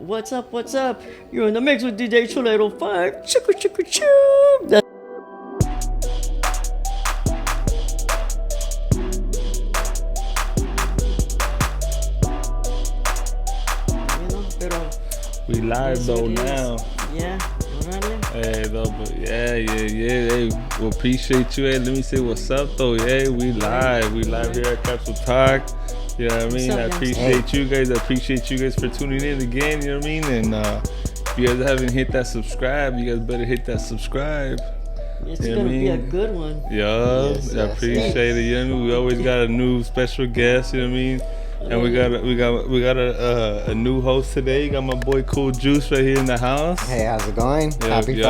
What's up? What's up? You're in the mix with DJ Chula 805. Chicka chicka choo. Pero we live though now. Yeah, alright. Hey, though, but yeah. Hey, we appreciate you. Hey, let me say what's up though. Yeah, we live here at Capsule Talk. You know what I mean? Up, I appreciate you guys. I appreciate you guys for tuning in again. You know what I mean? And if you guys haven't hit that subscribe, you guys better hit that subscribe. It's gonna be a good one. Yeah, I appreciate it. You know what I mean? We always got a new special guest. You know what I mean? And we got a new host today. Got my boy Cool Juice right here in the house. Hey, how's it going? Happy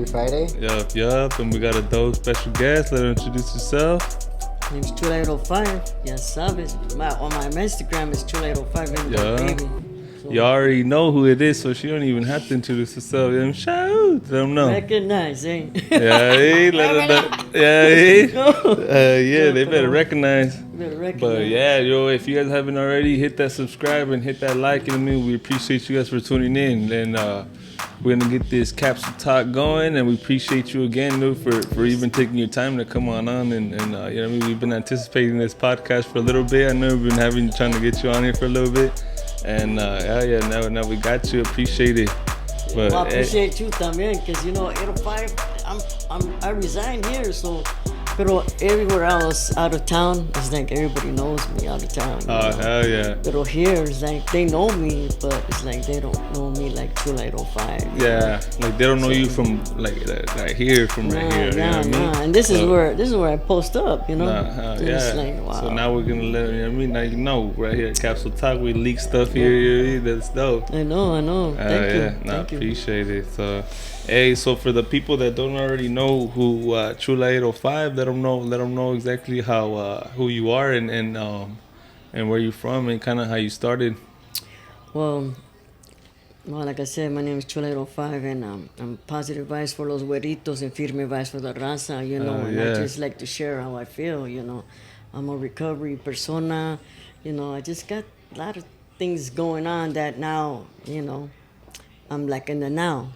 Friday. Yup. And we got a dope special guest. Let her introduce herself. My name's Chula 805. Yes, sabes. On my Instagram is Chula 805. Baby. So, you already know who it is, so she don't even have to introduce herself. Shout out, let them know. Recognize, eh? Yeah, hey, let them know. Yeah, hey. They better recognize. But yeah, if you guys haven't already, hit that subscribe and hit that like. You know what I mean? We appreciate you guys for tuning in. And we're gonna get this Capsule Talk going, and we appreciate you again, dude, for even taking your time to come on. And you know what I mean? We've been anticipating this podcast for a little bit. I know we've been trying to get you on here for a little bit. And now we got you. Appreciate it. But I appreciate you también, because 805. I resigned here, so. But everywhere else out of town, it's like everybody knows me out of town. Oh, hell yeah. But here, it's like they know me, but it's like they don't know me like Chula 805. Yeah, like they don't know you from like here, from right here. You know what I mean? And this is where I post up, Yeah. It's like, wow. So now we're gonna let you know what I mean? Now you know, right here at Capsule Talk, we leak stuff here. That's dope. I know. Thank you. I appreciate it. So, hey, so for the people that don't already know who Chula 805, let them know exactly who you are and where you're from and kind of how you started. Well, like I said, my name is Chula 805, and I'm positive vibes for los güeritos and firme vibes for the raza, and I just like to share how I feel, I'm a recovery persona, I just got a lot of things going on that now, I'm like in the now,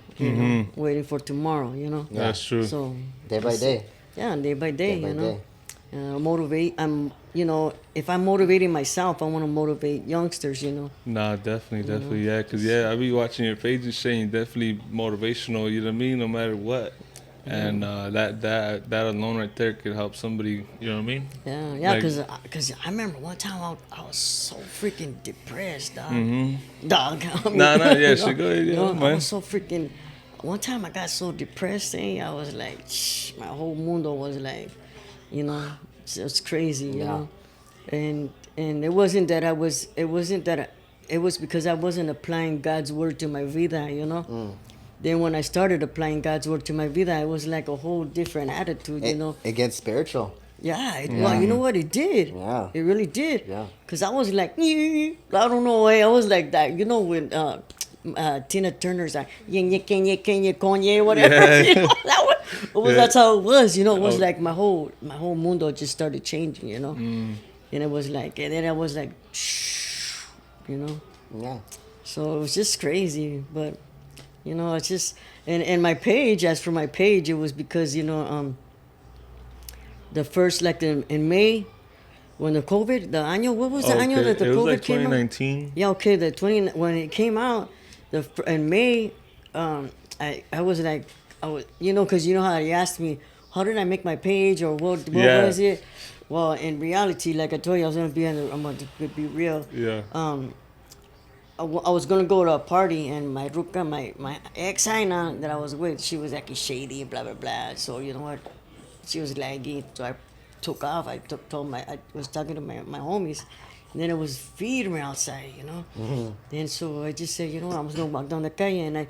waiting for tomorrow, Yeah. That's true. So day by day. Yeah, day by day, motivate. If I'm motivating myself, I want to motivate youngsters, Nah, definitely, yeah. Because, I be watching your page and shit, definitely motivational, you know what I mean, no matter what. And that alone right there could help somebody, you know what I mean? Yeah, because I remember one time I was so freaking depressed, dog. Go ahead, I was so freaking... One time I got so depressed, I was like, my whole mundo was like, it's crazy, you know. And it wasn't that it was because I wasn't applying God's word to my vida, Then when I started applying God's word to my vida, it was like a whole different attitude, It gets spiritual. Well, you know what? It did. Yeah. It really did. Yeah. Because I was like, I don't know, I was like that, when... Tina Turner's like Kanye, whatever. That's how it was. It was like my whole mundo just started changing. And it was like, and then I was like, Yeah. So it was just crazy, but it's just and my page. As for my page, it was because the first like in May. When the COVID, the año, what was the año that the COVID came out? It was like 2019. Yeah, okay, when it came out, in May, I was like, because how you asked me, how did I make my page or what was it? Well, in reality, like I told you, I'm going to be real. Yeah. I was going to go to a party, and my ruca, my ex-Aina that I was with, she was like shady, blah, blah, blah. So, you know what? She was laggy, so I took off. I was talking to my homies, and then it was firme outside, Then so I just said, I was gonna walk down the calle, and I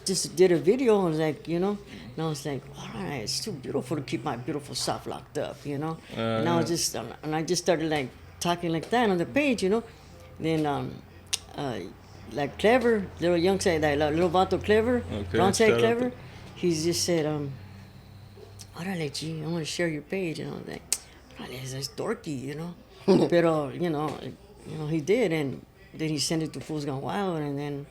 just did a video. I was like, and I was like, all right, it's too beautiful to keep my beautiful self locked up, And I was just, and I just started like talking like that on the page, Then like Clever, little young side, that little vato Clever, brown side Clever, he just said, órale, G, I want to share your page. And I was like, órale, it's dorky, Pero, he did. And then he sent it to FoosGoneWild. And then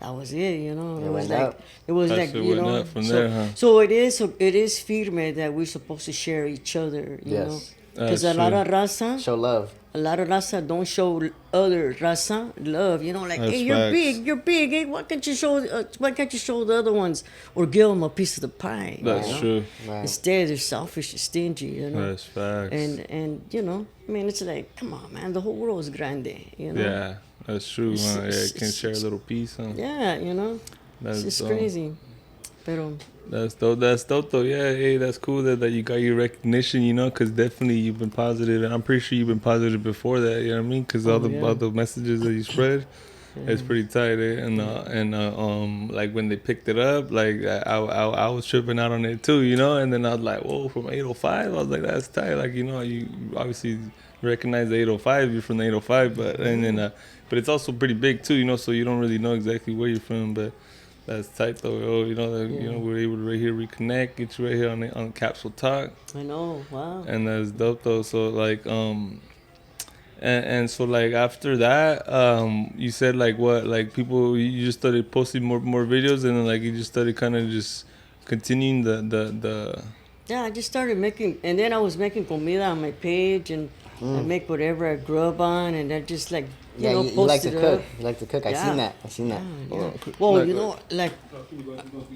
that was it, you know. It was went like up. it was That like shit you went know. up from so, there, huh? so it is firme that we're supposed to share each other, you know. Yes. Because That's a lot true. of raza, Show love. a lot of raza don't show other raza love, you know, like, That's hey, you're facts. big, hey, why can't you show the other ones or give them a piece of the pie? That's you know? true. Right. Instead, they're selfish and stingy, you know. That's facts. And you know, I mean, it's like, come on, man, the whole world is grande, you know. Yeah, that's true, It's- huh? Yeah, it's- you can share a little piece, huh? Yeah, you know, That's it's just dope. crazy. Pero That's dope. That's dope, though. Yeah, hey, that's cool that you got your recognition, you know, because definitely you've been positive, and I'm pretty sure you've been positive before that. You know what I mean? Because Oh, all the messages that you spread, it's Yeah. pretty tight. Eh? Like when they picked it up, like I was tripping out on it too, you know. And then I was like, whoa, from 805, I was like, that's tight. Like, you know, you obviously recognize the 805, you're from the 805, but it's also pretty big too, you know. So you don't really know exactly where you're from, but. That's tight though, yo. You know, Yeah. we're able to right here reconnect, get you right here on Capsule Talk, I know, wow. and that's dope though. So like, and so like after that, you said like what, like people, you just started posting more videos, and then like you just started kind of just continuing the. Yeah, I just started making, and then I was making comida on my page, and I make whatever I grew up on, and I just like, you Yeah, know, you like to posted cook. up. You like to cook. I Yeah. seen that. I seen that. Yeah. cook- Well, like- you know, like,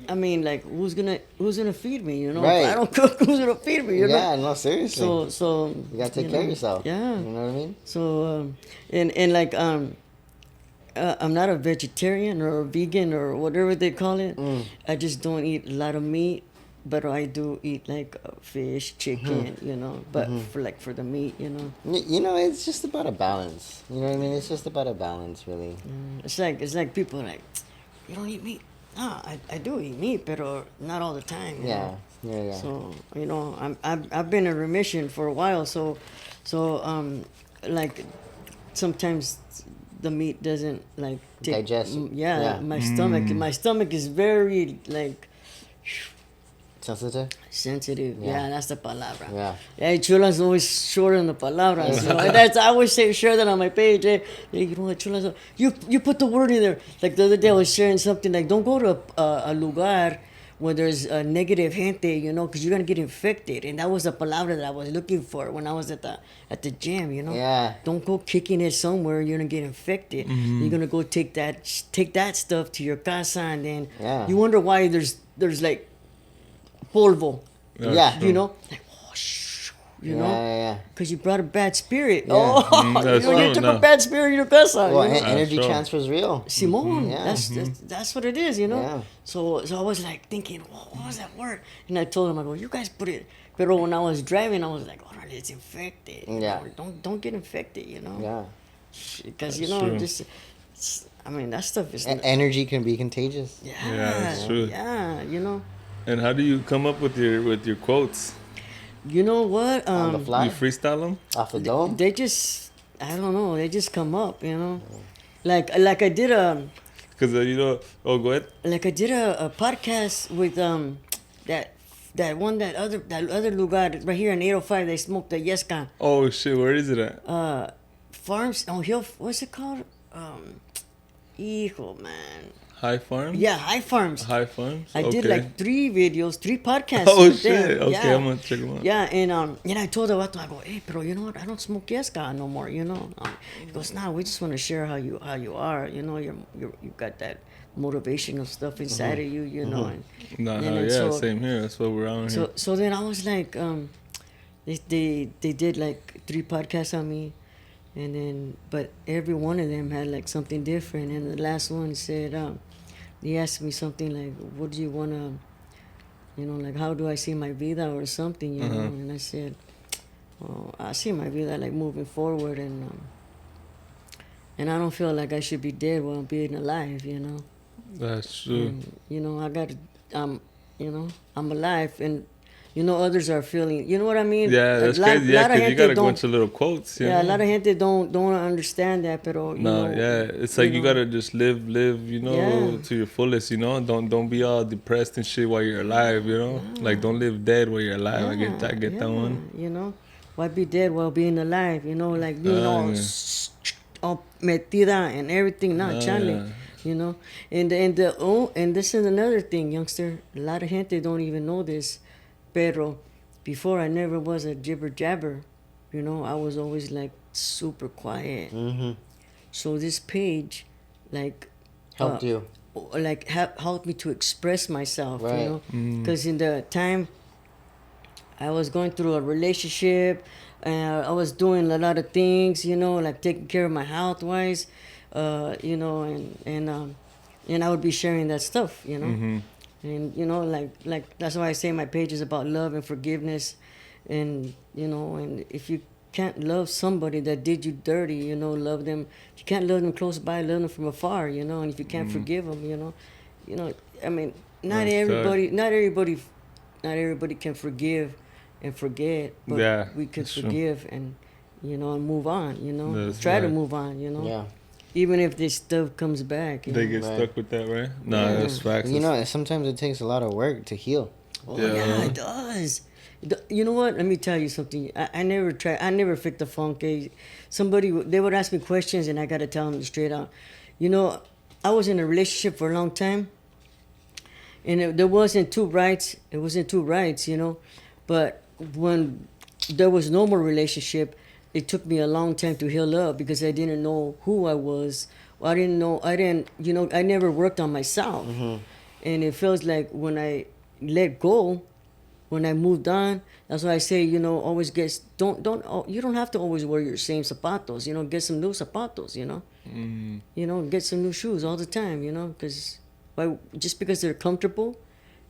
I mean, like, who's gonna feed me? You know, Right. if I don't cook, who's gonna feed me? You know. Yeah, no, seriously. So you gotta take you care know, of yourself. Yeah. You know what I mean? So and like I'm not a vegetarian or a vegan or whatever they call it. I just don't eat a lot of meat, but I do eat like fish, chicken, you know. But for the meat, you know, You know, it's just about a balance. You know what I mean? It's just about a balance, really. it's like people are like, you don't eat meat. No, I do eat meat, but not all the time. You Yeah, know? yeah. So you know, I've been in remission for a while. So like sometimes the meat doesn't like Digest. Yeah, Yeah. my stomach is very like Sensitive? sensitive. Yeah. Yeah, that's the palabra. Yeah. Yeah, Chula's always short on the palabras. You know? And that's I always share that on my page. You know what, Chula's you put the word in there. Like the other day, I was sharing something like, don't go to a lugar where there's a negative gente, you know, because you're gonna get infected. And that was the palabra that I was looking for when I was at the gym. You know. Yeah. Don't go kicking it somewhere. You're gonna get infected. You're gonna go take that stuff to your casa, and then Yeah. you wonder why there's like polvo. Yeah. You know, like whoosh, you know, Yeah. because you brought a bad spirit. Yeah. Oh, That's you know, you true, took no. a bad spirit in your casa. Well, you know? energy sure. transfer is real. Simon, Yeah. that's what it is, you know. Yeah. So I was like thinking, what was that word? And I told him, I go, you guys put it. But when I was driving, I was like, oh, it's infected. You Yeah. know? Don't get infected, you know. Yeah. Because you That's know, true. I mean, that stuff is. Energy can be contagious. Yeah, that's true. Yeah, you know. And how do you come up with your quotes? You know what? On the fly. You freestyle them? Off the dome. They just, I don't know. They just come up, you know. Like I did Because you know. Oh, go ahead. a podcast with that other lugar right here in 805. They smoke the Yesca Oh shit, where is it at? farms on Hill. What's it called? Hijo, man. High Farm. Yeah, High Farms. High Farms. I okay. did like 3 videos, 3 podcasts. Oh with them. shit. Okay, Yeah. I'm gonna check them out. Yeah, and I told the vato, I go, hey, pero you know what? I don't smoke Yesca no more, you know. He goes, nah, we just want to share how you are, you know. You got that motivational stuff inside of you, you know. And, Nah, and hell then yeah, same here. That's what we're on here. so then I was like, they did like 3 podcasts on me, and then but every one of them had like something different. And the last one said, they asked me something like, what do you want to, you know, like how do I see my vida or something, you know? And I said, oh, I see my vida like moving forward, and I don't feel like I should be dead while being alive, you know. That's true. And, you know, you know, I'm alive, and you know, others are feeling. You know what I mean? Yeah, that's crazy. Yeah, because you got a bunch of little quotes. You Yeah, know? a lot of gente don't understand that, pero you No, know, yeah, it's like you know. gotta just live, you know, Yeah. to your fullest. You know, don't be all depressed and shit while you're alive. You know, like don't live dead while you're alive. I get that Yeah, one. You know, why be dead while being alive? You know, like being all yeah. all metida and everything. Nah, chale. yeah. you know. And this is another thing, youngster. A lot of gente don't even know this, pero before I never was a jibber jabber, you know. I was always like super quiet. Mm-hmm. So this page, like, Helped you. like helped me to express myself, Right. you know, because in the time I was going through a relationship, I was doing a lot of things, you know, like taking care of my health wise, you know, and I would be sharing that stuff, you know, and you know, like that's why I say my page is about love and forgiveness, and you know, and if you can't love somebody that did you dirty, you know, love them. If you can't love them close by, love them from afar, you know, and if you can't forgive them, you know, I mean, That's tough. not everybody can forgive and forget, but Yeah, we can that's true. forgive and, you know, and move on, you know, That's try to right. move on, you know, Yeah. even if this stuff comes back. You They know? get Right. stuck with that, right? Nah, Yeah. that's facts. You know, sometimes it takes a lot of work to heal. Oh Yeah. yeah, it does. You know what? Let me tell you something. I never try. I never fit the funk. They would ask me questions, and I gotta tell them straight out. You know, I was in a relationship for a long time, and there wasn't two rights. It wasn't two rights, you know. But when there was no more relationship, it took me a long time to heal up because I didn't know who I was. I didn't know. I didn't. You know, I never worked on myself, and it feels like when I let go, when I moved on. That's why I say, you know, always get you don't have to always wear your same zapatos. You know, get some new zapatos. You know, you know, get some new shoes all the time. You know, because why? Just because they're comfortable,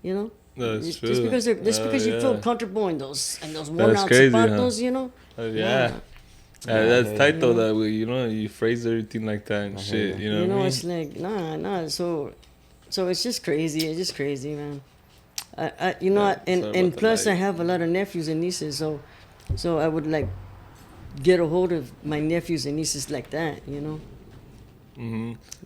you know. That's Just true. because you feel Yeah. comfortable in those worn That's out crazy, huh? zapatos, you know. Yeah. Yeah, That's I tight you though. know. That way, you know, you phrase everything like that and I hear shit. you. You know You what I know, mean? it's like nah. So it's just crazy. It's just crazy, man. You know, Yeah, sorry and about the plus I light. have a lot of nephews and nieces, so I would like get a hold of my nephews and nieces like that, you know.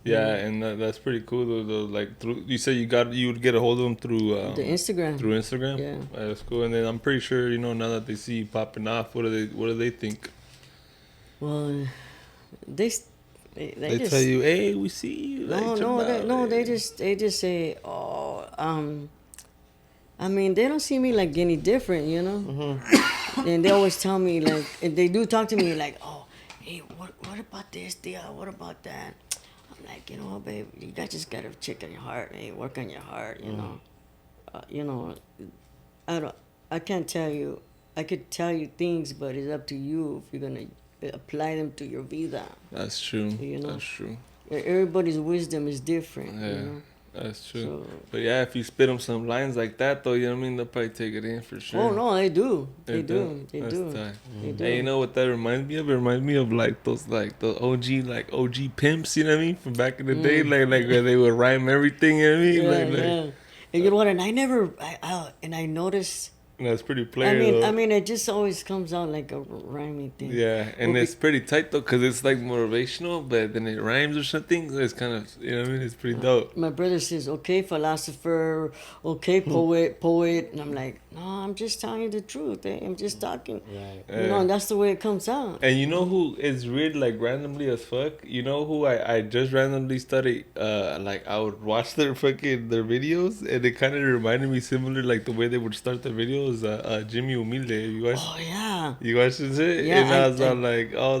Yeah, and that's pretty cool though. Like through, you said you would get a hold of them through The Instagram. Through Instagram. Yeah. That's cool. And then I'm pretty sure, you know, now that they see you popping off, what do they think? Well, they s- they just tell you, hey, we see you. no like, no they chill no out, they eh." just say I mean, they don't see me like any different, you know. And they always tell me like, and they do talk to me like, oh, hey, what about this deal? What about that? I'm like, you know, babe, you guys just gotta check on your heart, hey, work on your heart, you know, I don't, I can't tell you. I could tell you things, but it's up to you if you're gonna apply them to your vida. That's true. You know. That's true. Everybody's wisdom is different, Yeah, you know. that's true. So, But yeah, if you spit them some lines like that, though, you know what I mean? They'll probably take it in for sure. oh no, they do, they do? do, they That's do, tight. they do. Hey, you know what that reminds me of? It reminds me of like those like the OG pimps, you know what I mean? From back in the day, like where they would rhyme everything, you know what I mean? Yeah, Like yeah. And you know what? And I noticed. that's pretty player though. I mean, it just always comes out like a rhyming thing. Yeah, and Well, it's pretty tight though, cause it's like motivational, but then it rhymes or something. So it's kind of, you know what I mean? It's pretty dope. My brother says, "Okay, philosopher. Okay, poet." And I'm like, "No, I'm just telling you the truth. Eh? I'm just talking." Right. You know, and that's the way it comes out. And you know who is weird, like randomly as fuck? You know who I just randomly studied, like I would watch their videos, and it kind of reminded me similar, like the way they would start their videos, Jimmy Humilde. Oh yeah. You watched this shit? Yeah, And I was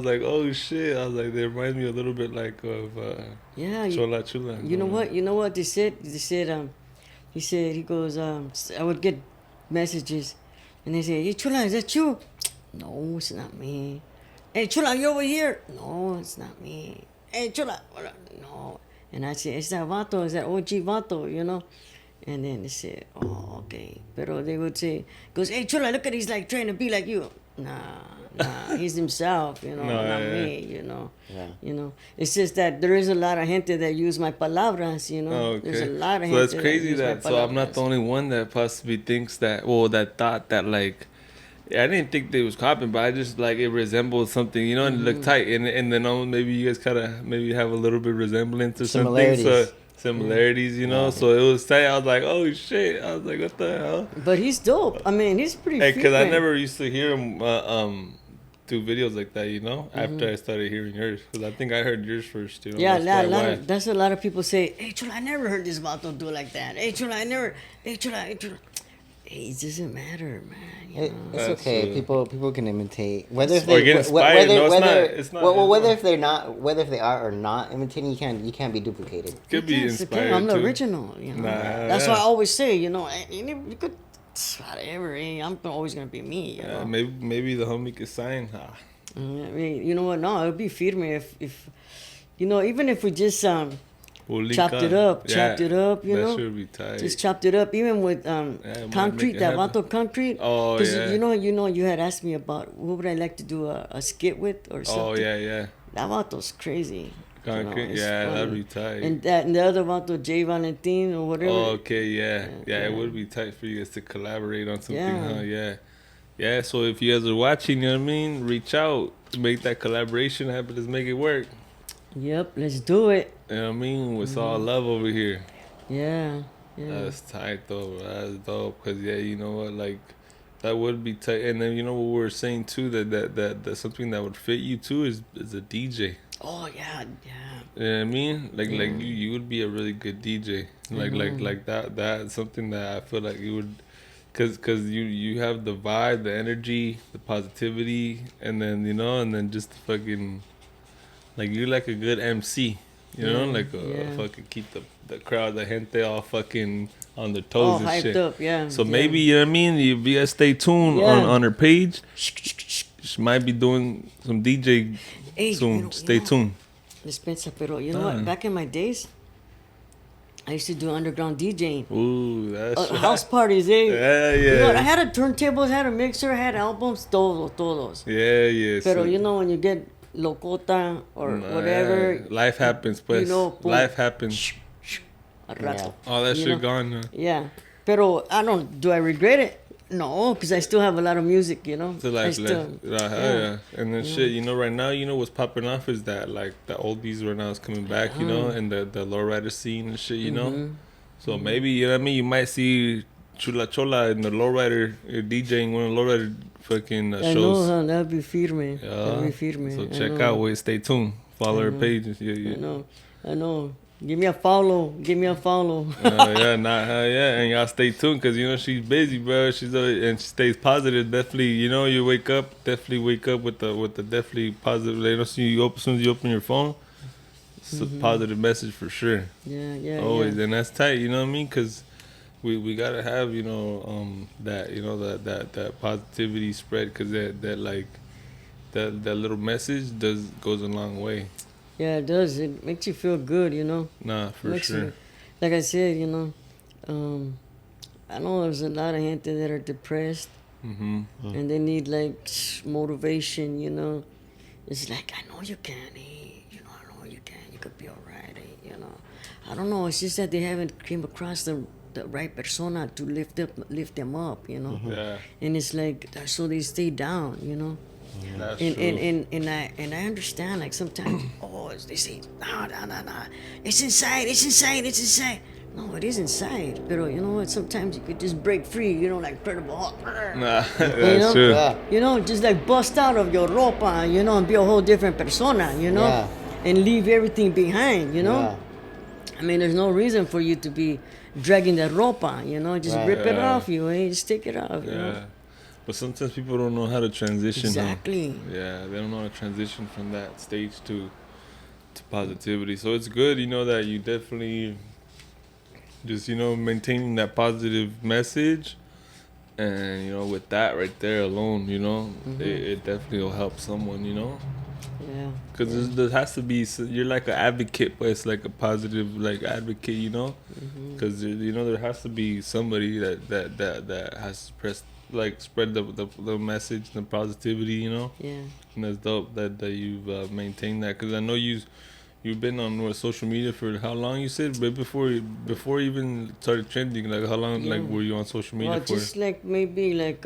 like, oh shit. I was like, they remind me a little bit like of, Yeah. Chula. You know what? You know what they said? He goes, I would get messages, and they say, "Hey, Chula, is that you?" No, it's not me. Hey, Chula, you over here? No, it's not me. Hey, Chula, no. And I say, "It's that vato, it's that OG vato, you know." And then they say, "Oh, okay." Pero they would say, "Goes, hey, Chula, look at he's like trying to be like you." Nah, he's himself, you know, No, not yeah. me, you know. Yeah. You know, it's just that there is a lot of gente that use my palabras, you know. Oh, okay. There's a lot of so gente that's crazy use my that so I'm not palabras. the only one that possibly thinks that, well, that thought that like, I didn't think they was copying, but I just like it resembled something, you know, and it looked tight, and then maybe you guys kind of maybe have a little bit resemblance or something, so similarities, you know. Yeah. So it was tight. I was like, oh shit. I was like, what the hell? But he's dope. I mean, he's pretty Because I frequent. never used to hear him do videos like that, you know, after I started hearing yours. Because I think I heard yours first, you know. Yeah, that's why. that's a lot of people say, hey, Chula, I never heard this vato do like that. Hey, Chula, hey, Chula. Hey, it doesn't matter, man. You know? It's That's okay. true. People can imitate whether if Or they get inspired. No, it's not. It's not. well, whether if they're not, whether if they are or not imitating, you can't be duplicated. Could be Yes, inspired I'm the too. original, you know. Nah, That's yeah. why I always say, you know, you could, whatever, I'm always going to be me, you know. Maybe the homie could sign. I mean, you know what? No, it would be firme if, you know, even if we just We'll link chopped it up, you that know. should be tight. Just chopped it up, even with might concrete, make it that happen. vato concrete. Oh, 'Cause yeah. you know, you had asked me about what would I like to do a skit with or something. Oh yeah. That vato's crazy. Concrete, it's yeah, that'd funny. be tight. And the other vato, J Valentin or whatever. Oh, okay, yeah. Yeah. It would be tight for you guys to collaborate on something, Yeah. huh? Yeah. So if you guys are watching, you know what I mean, reach out, make that collaboration happen. Let's make it work. Yep, let's do it. You know what I mean? It's all love over here. Yeah. That's tight though, bro. That's dope. Cause you know what, like that would be tight. And then you know what we were saying too, that something that would fit you too is a DJ. Oh yeah. You know what I mean? Like you would be a really good DJ. Like that's something that I feel like you would, cause you have the vibe, the energy, the positivity, and then you know, and then just the fucking, like you're like a good MC. You know, like fucking keep the crowd, the gente all fucking on their toes and hyped shit. up, yeah. So maybe, you know what I mean, you guys stay tuned on her page. She might be doing some DJ Hey, soon. Stay tuned. Dispensa, pero you know what? Back in my days, I used to do underground DJing. Ooh, that's House parties, eh? Yeah. You know what? I had a turntable, had a mixer, had albums, todos. Yeah. Pero so- you know, when you get locota or whatever, Life happens, pues. you know, boom. Life happens. a rato. All that You shit know? gone. Huh? Yeah. Pero do I regret it? No, because I still have a lot of music, you know. So I like, still, yeah. And then shit, you know, right now, you know what's popping off is that like the oldies right now is coming back, you know, and the lowrider scene and shit, you know. So maybe, you know what I mean, you might see Chula Chola in the lowrider DJing one of the lowrider fucking I know, shows. huh? That'd be firme. That'd be firme. So I check know. out, wait, stay tuned, follow her page. I know. Give me a follow. And y'all stay tuned because you know she's busy, bro. And she stays positive. Definitely, you know, you wake up with the definitely positive. You know, as soon as you open your phone, it's a positive message for sure. Yeah. Always, Yeah. and that's tight. You know what I mean? Because we gotta have that that positivity spread because that little message goes a long way. Yeah, it does. It makes you feel good, you know. Nah, for Makes sure. you- like I said, you know, I know there's a lot of gente that are depressed Mm-hmm. and they need like motivation, you know. It's like, I know you can, hey, you know, I know you can. You could be all right, hey, you know. I don't know. It's just that they haven't came across the right persona to lift them up, you know. Yeah, And it's like, so they stay down, you know. that's And, true. and I understand, like sometimes they say no, it's inside. No, it is inside, but you know what, sometimes you could just break free, you know, like Incredible Hulk. Nah, that's know? true. Yeah. You know, just like bust out of your ropa, you know, and be a whole different persona, you know. Yeah. And leave everything behind, you know. Yeah. I mean, there's no reason for you to be dragging that ropa, you know. Just Right. rip it Yeah. off you, just take it off, you know. Yeah, but sometimes people don't know how to transition. huh? Exactly. Yeah, they don't know how to transition from that stage to positivity. So it's good, you know, that you definitely just, you know, maintaining that positive message, and you know, with that right there alone, you know, it definitely will help someone, you know. Yeah. Because there has to be, you're like an advocate, but it's like a positive, like advocate, you know. Because you know there has to be somebody that has spread the message, the positivity, you know. Yeah. And that's dope that you've maintained that. Because I know you've been on social media for how long? You said right before you even started trending. Like how long? Yeah. Like were you on social media Well, for? just like maybe like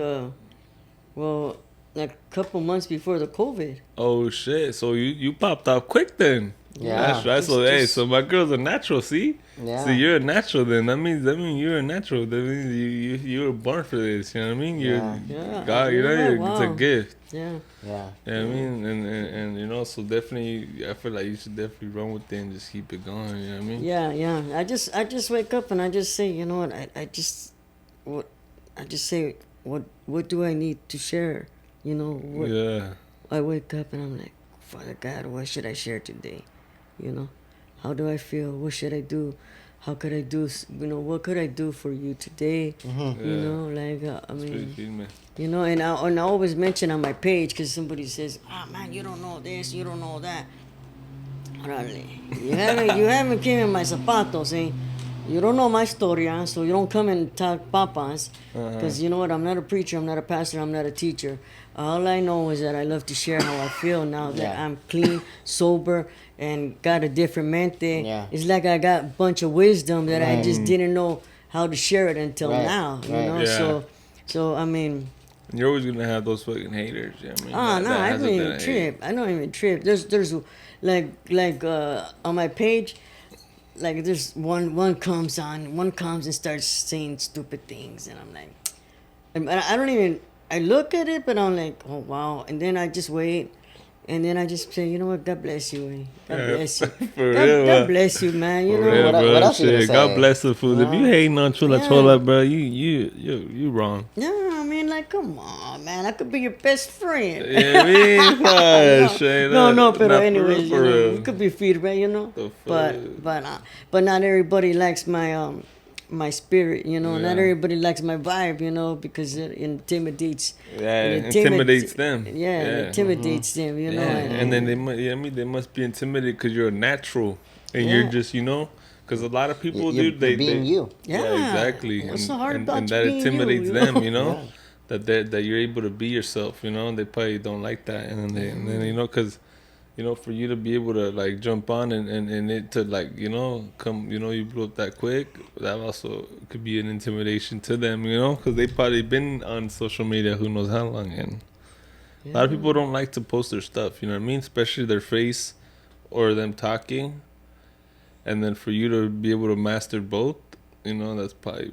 like a couple months before the COVID. Oh shit! So you popped out quick then. Yeah. That's right. So hey, so my girl's a natural. See, Yeah. so you're a natural. Then that means you're a natural. That means you were born for this. You know what I mean? You're Yeah. God. You know, it's a Wow. gift. Yeah. Yeah. You know what I mean? And you know, so definitely, I feel like you should definitely run with it and just keep it going. You know what I mean? Yeah. I just wake up and I just say, you know what? What I just say, what do I need to share? You know, what Yeah. I wake up and I'm like, Father God, what should I share today? You know, how do I feel? What should I do? How could I do? You know, what could I do for you today? Mm-hmm. You Yeah. know, like I It's pretty mean, good, man. you know, and I always mention on my page because somebody says, "Ah, man, you don't know this, you don't know that." Órale, you haven't came in my zapatos, eh? You don't know my story, huh? So you don't come and talk papas, because you know what? I'm not a preacher, I'm not a pastor, I'm not a teacher. All I know is that I love to share how I feel now that Yeah. I'm clean, sober, and got a different mente. Yeah. It's like I got a bunch of wisdom that I Right. just didn't know how to share it until Right, now. You right. know, Yeah. so I mean. You're always gonna have those fucking haters. You know what I mean? Oh no, I has don't a even bit of hate. trip. I don't even trip. There's like on my page, like there's one comes and starts saying stupid things, and I'm like, I don't even. I look at it, but I'm like, oh wow, and then I just wait, and then I just say, you know what, God bless you, eh? God Yeah, bless you, for real, God bro. bless you, man. You For know, real, What- bro. what else you gonna Shit. God say? bless the fools. If you hating on Chula Yeah. Chola, bro, you wrong. no, I mean like, come on, man, I could be your best friend. Yeah, I mean, fuck, straight No, up. no, but Not for anyways, real, for you know, real. it could be feedback, you know. The But fuck? but not everybody likes my spirit, you know. Not Yeah. everybody likes my vibe, you know, because it intimidates. Yeah, it it intimidates them. Yeah, it intimidates them, you know. Yeah, And, and then they must, yeah, I mean, they must be intimidated because you're a natural, and you're Yeah. just, you know, because a lot of people, You're dude, they being you. Yeah. exactly. What's and, so hard and, about and you that being you, intimidates you them, know? you know, Yeah. that you're able to be yourself, you know. They probably don't like that, and then you know, because you know, for you to be able to like jump on and it to like, you know, come, you know, you blew up that quick, that also could be an intimidation to them, you know, because they probably been on social media who knows how long, and a lot of people don't like to post their stuff, you know what I mean, especially their face or them talking, and then for you to be able to master both, you know, that's probably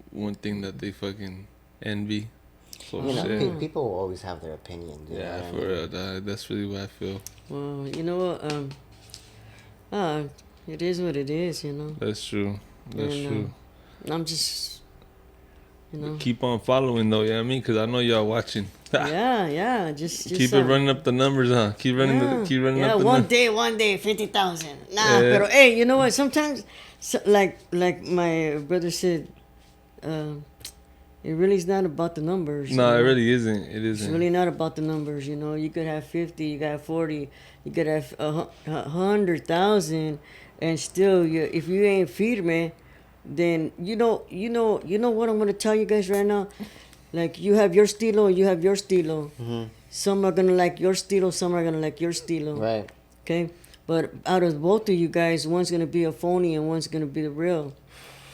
one thing that they fucking envy. So You know, shit. people will always have their opinion. You know Yeah, what I for mean? real, dog. That's really what I feel. Well, you know what? It is what it is, you know. That's true. That's And, true. I'm just, you know. Keep on following though, you know what I mean? Because I know y'all watching. Yeah, just Keep it running up the numbers, huh? Keep running yeah, up the one numbers. day, 50,000. Nah, Yeah. pero hey, you know what? Sometimes, like my brother said, it really is not about the numbers. No, you it know? really isn't. It It's isn't. really not about the numbers. You know, you could have 50, you got 40, you could have 100,000, and still, if you ain't firme, then you know what I'm gonna tell you guys right now. Like you have your stilo, you have your stilo. Mm-hmm. Some are gonna like your stilo, some are gonna like your stilo. Right. Okay, but out of both of you guys, one's gonna be a phony and one's gonna be the real.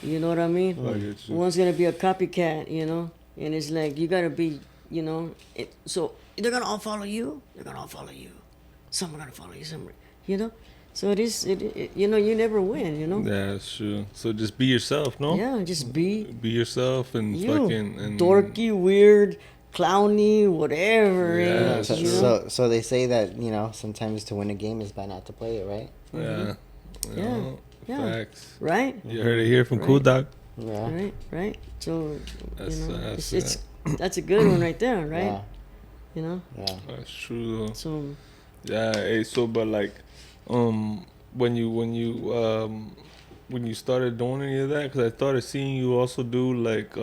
You know what I mean? I get you. One's gonna be a copycat, you know, and it's like you gotta be, you know. So they're gonna all follow you. They're gonna all follow you. Some are gonna follow you. Some, you know. So it is. You know, you never win. You know. Yeah, that's true. So just be yourself, no? Yeah, just be Be yourself and you. fucking and Dorky, weird, clowny, whatever. Yeah, eh, So, you know? so they say that, you know, sometimes to win a game is by not to play it, right? Yeah. You Yeah, know, yeah. Facts. Right. You heard it here from Right. Cool Dog. Yeah. Right. So That's- you know, that's- it's that's a good one right there, right? Yeah. You know. Yeah. That's true though. So Yeah, hey, so but like, when you started doing any of that, because I started seeing you also do like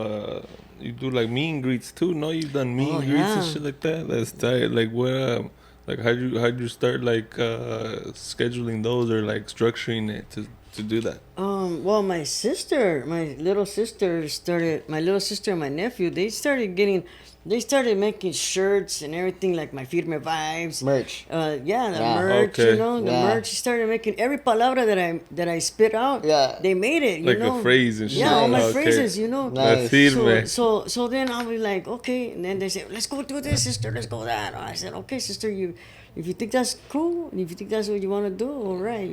you do like meet and greets too. No, you've done meet Oh, and greets and yeah. shit like that. That's tight. Like what? Like how'd you start like scheduling those or like structuring it to do that? Well, my little sister and my nephew, they started making shirts and everything, like my Firme Vibes. Merch. The Yeah. merch, Okay. the Yeah. merch. He started making every palabra that I spit out. Yeah. They made it, Like a phrase and shit. Yeah, all my Okay. phrases, Nice. That's Firme. So then I'll be like, okay, and then they say, let's go do this, sister, let's go that. I said, okay, sister, if you think that's cool, if you think that's what you want to do, all right,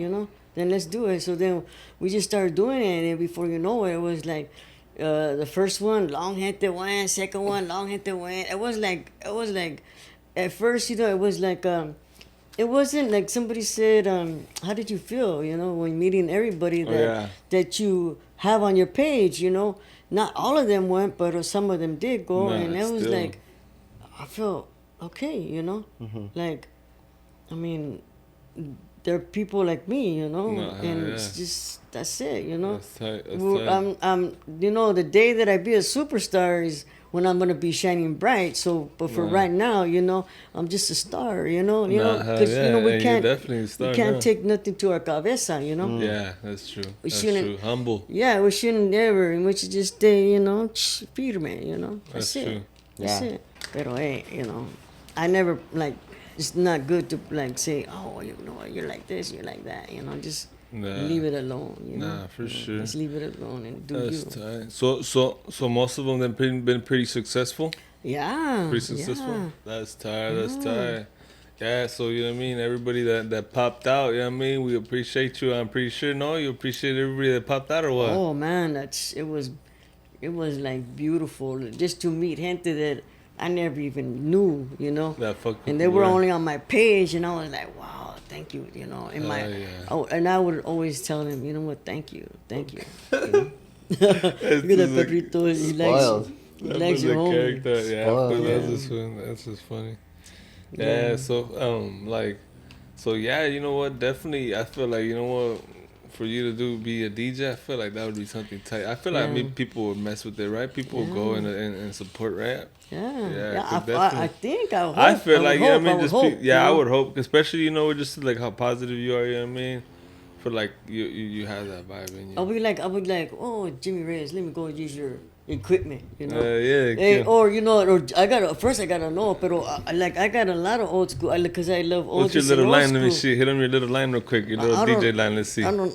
then let's do it. So then we just started doing it, and before you know it, it was like the first one, long gente went, second one, long gente went. It was like at first, it was like it wasn't like somebody said, how did you feel, when meeting everybody that you have on your page, Not all of them went, but some of them did go, and it was still. like, I felt okay, Like, I mean, they're people like me, and it's just, that's it, That's tight. That's tight. I'm the day that I be a superstar is when I'm gonna be shining bright. So, but for right now, I'm just a star, because and we you're can't definitely a star we can't now. take nothing to our cabeza, Yeah, that's true. We That's shouldn't- true. Humble. Yeah, we shouldn't ever. We should just stay, firme, That's That's it. true. That's Yeah. it. Pero hey, I never like. It's not good to like say, oh, you're like this, you're like that. Just leave it alone. Nah, for sure. Just leave it alone and do That's you. tight. So most of them have been pretty successful. Yeah. Pretty successful. Yeah. That's tight. That's tight. Yeah, so you know what I mean. Everybody that popped out, you know what I mean. We appreciate you. I'm pretty sure. No, you appreciate everybody that popped out, or what? Oh man, it was like beautiful just to meet gente that I never even knew, That fucking. And they were only on my page, and I was like, wow, thank you, and I would always tell them, you know what, thank you. Look at that perrito, Spoiled. he likes your home. character. Yeah, Spoiled, but yeah. that's just funny. Yeah, so yeah, you know what? Definitely, I feel like, you know what, for you to be a DJ, I feel like that would be something tight. I feel like maybe people would mess with it, right? People would go and support, right? Yeah, definitely. I think I hope. I feel like, I I would hope, especially, just like how positive you are, you know what I mean? For like, you have that vibe in you. I'll be like, oh, Jimmy Reyes, let me go use your equipment, Yeah, Hey, yeah. or I gotta know, but I got a lot of old school, because I love old. What's your little line? Let me see. Hit on your little line real quick. Your little DJ line. Let's see. I don't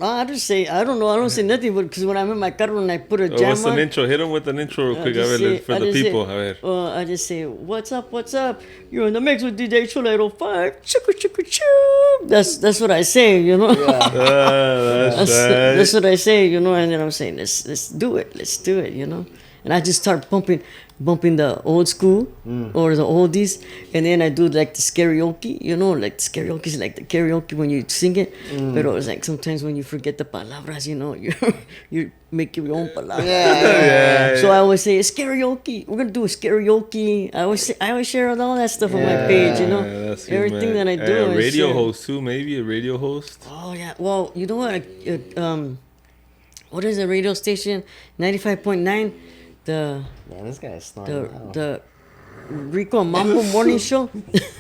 know. I don't say nothing, but because when I'm in my car and I put a jam What's an on, intro? Hit him with an intro real quick. just A ver, say- for I the just say- people. A ver. I just say, what's up? You're in the mix with DJ Chula 805. Choo. That's what I say, Yeah. That's what I say, and then I'm saying, let's do it, and I just start bumping the old school or the oldies, and then I do like the karaoke, like the karaoke is like the karaoke when you sing it, but it's like sometimes when you forget the palabras, you make your own palabras. Yeah. So I always say it's karaoke. We're gonna do a karaoke. I always share all that stuff on my page, That's you, everything man. that I do. A I radio share. host too, maybe a radio host. Oh yeah. Well, you know what? What is the radio station? 95.9. The Man, this guy's snoring out. the Rico Mambo morning show.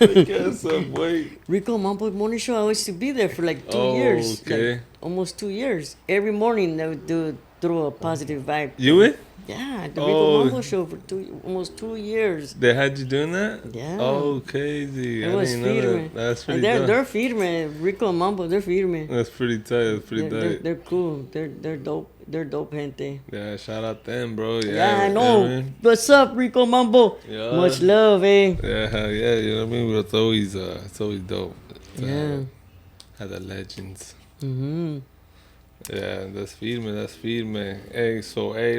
Guess I'm wait. Rico Mambo morning show. I used to be there for like 2 Oh, years. okay. Like, almost 2 years. Every morning they would do throw a positive vibe. You it? Yeah, the Oh. Rico Mambo show for almost 2 years. They had you doing that? Yeah. Oh, crazy. It I was didn't know firme. that. That's pretty And they're dope. firme. Rico and Mambo, they're firme. That's pretty tight. That's pretty tight. They're cool. They're dope. They're dope gente. Yeah, shout out them, bro. Yeah, Yeah, I you know. what I mean? What's up, Rico Mambo? Yeah. Much love, eh? Yeah, hell yeah. You know what I mean? But it's always dope. Yeah. Have the legends. Mm-hmm. Yeah, that's firme. Hey, so hey,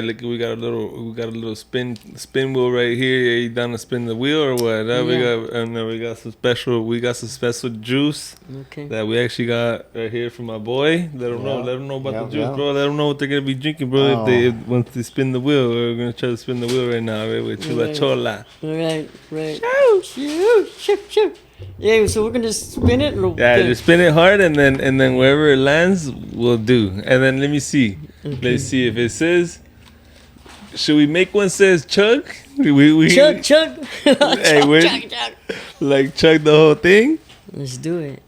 look, we got a little spin wheel right here. Are you down to spin the wheel or what? We got some special juice Okay. that we actually got right here from my boy. Let them know about the juice, Yeah. bro. Let them know what they're gonna be drinking, bro. If once they spin the wheel, we're gonna try to spin the wheel right now, right, with Chula Right. Chola. Right. Shoot. Yeah, so we're gonna spin it. Yeah, just spin it hard, and then wherever it lands, we'll do. And then let me see. Okay. Let's see if it says. Should we make one says chug? We Chug. Hey, chug. like chug the whole thing. Let's do it.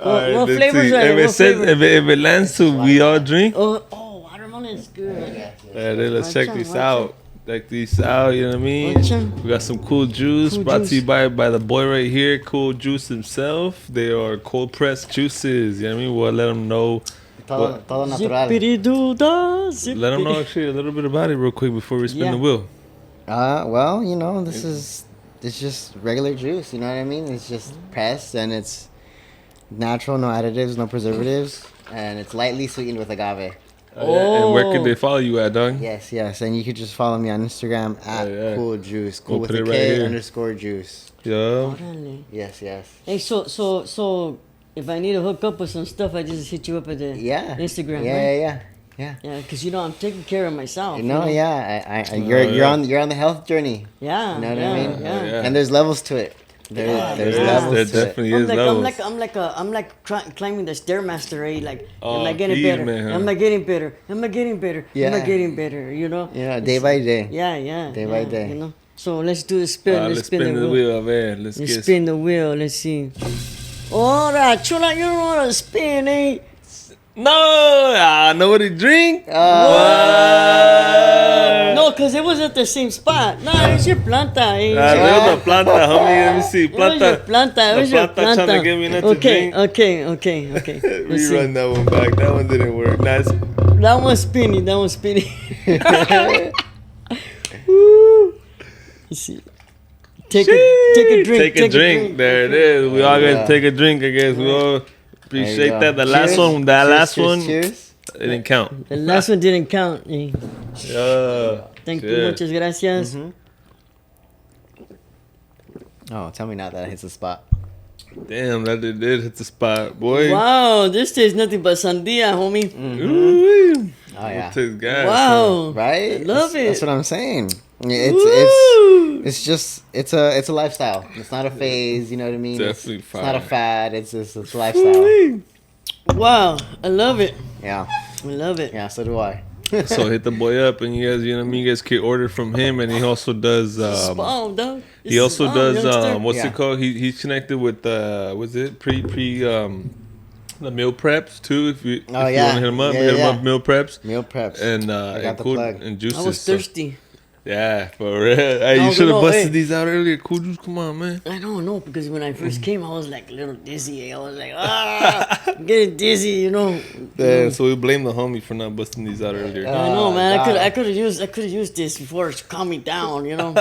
Alright, what let's flavors see. are there? If it What says, flavor? if it lands to we all drink, Watermelon is good. then let's check these Watcha. out. Check these out, you know what I mean? Watcha. We got some cool juice Cool brought to you juice. by the boy right here, Cool Juice himself. They are cold pressed juices, you know what I mean? We'll let them know. Todo natural. Zippity-doo-dah, Let them know zippity. actually a little bit about it real quick before we spin Yeah. the wheel. Well, you know, it's just regular juice. You know what I mean? It's just pressed and it's natural, no additives, no preservatives, and it's lightly sweetened with agave. And where can Oh. they follow you at, dog? Yes, and you could just follow me on Instagram at yeah. Cool Juice, cool We'll with put a it right K here. underscore juice. Yeah. Órale. Yes. Hey, so if I need to hook up with some stuff, I just hit you up at the Yeah. Instagram, right? Yeah. Yeah, because I'm taking care of myself. No, you know? yeah, you're on the health journey. Yeah. You know what yeah, I mean? Yeah. And there's levels to it. There's yeah. levels There to it. definitely is levels. I'm like climbing the stairmaster, eh? Like, Oh, am I getting geez, better? man, huh? Am I getting better? Am I getting better? Am I Yeah. getting better? You know? Yeah, day by day. Yeah. Day by day. You know. So let's do the spin. Let's spin the wheel, man. Let's Let's get spin the wheel. Let's see. Alright, Chula, you don't want to spin, eh? No, I know what to drink. No, because it was at the same spot. No, it's your planta, eh? There's the planta, homie. Let me see. It was your Planta. planta. It The was your planta tryna planta. get me not to Okay. drink. Let's see. Rerun that one back. That one didn't work. Nice. That one's spinning. Woo. Let's see. Take a drink. Take a drink. There it is. We all gotta take a drink, I guess. We all appreciate that. The last Cheers. one, that Cheers, last cheers, one, Cheers. it didn't count. The last one didn't count. Eh? Yeah. Thank you. Cheers. Muchas gracias. Oh, tell me now that hits the spot. Damn, that did hit the spot, boy. Wow, this tastes nothing but sandia, homie. Ooh-wee. Oh yeah. Take gas. Wow. Right? I love That's it. what I'm saying. Woo. It's just it's a lifestyle. It's not a phase. You know what I mean? Definitely It's not a fire. fad. It's a lifestyle. Ooh-wee. Wow, I love it. Yeah. I love it. Yeah. So do I. So hit the boy up, and you guys, you know what I mean. You guys can order from him, and he also does. Bomb, dog. This He is also bomb, does. youngster. What's Yeah. it called? He's connected with. Was it pre the meal preps too? If you want to yeah. hit him up, Yeah, hit him yeah. up meal preps Meal preps. and got and the cool plug. and juices. I was so- thirsty. yeah, for real. Hey, No, you should have no, busted hey. these out earlier. Cool juice, come on, man. I don't know because when I first came, I was like a little dizzy. I was like, I'm getting dizzy, you know. Yeah, so we blame the homie for not busting these out earlier. I know, man. God. I could have used this before to calm me down, you know.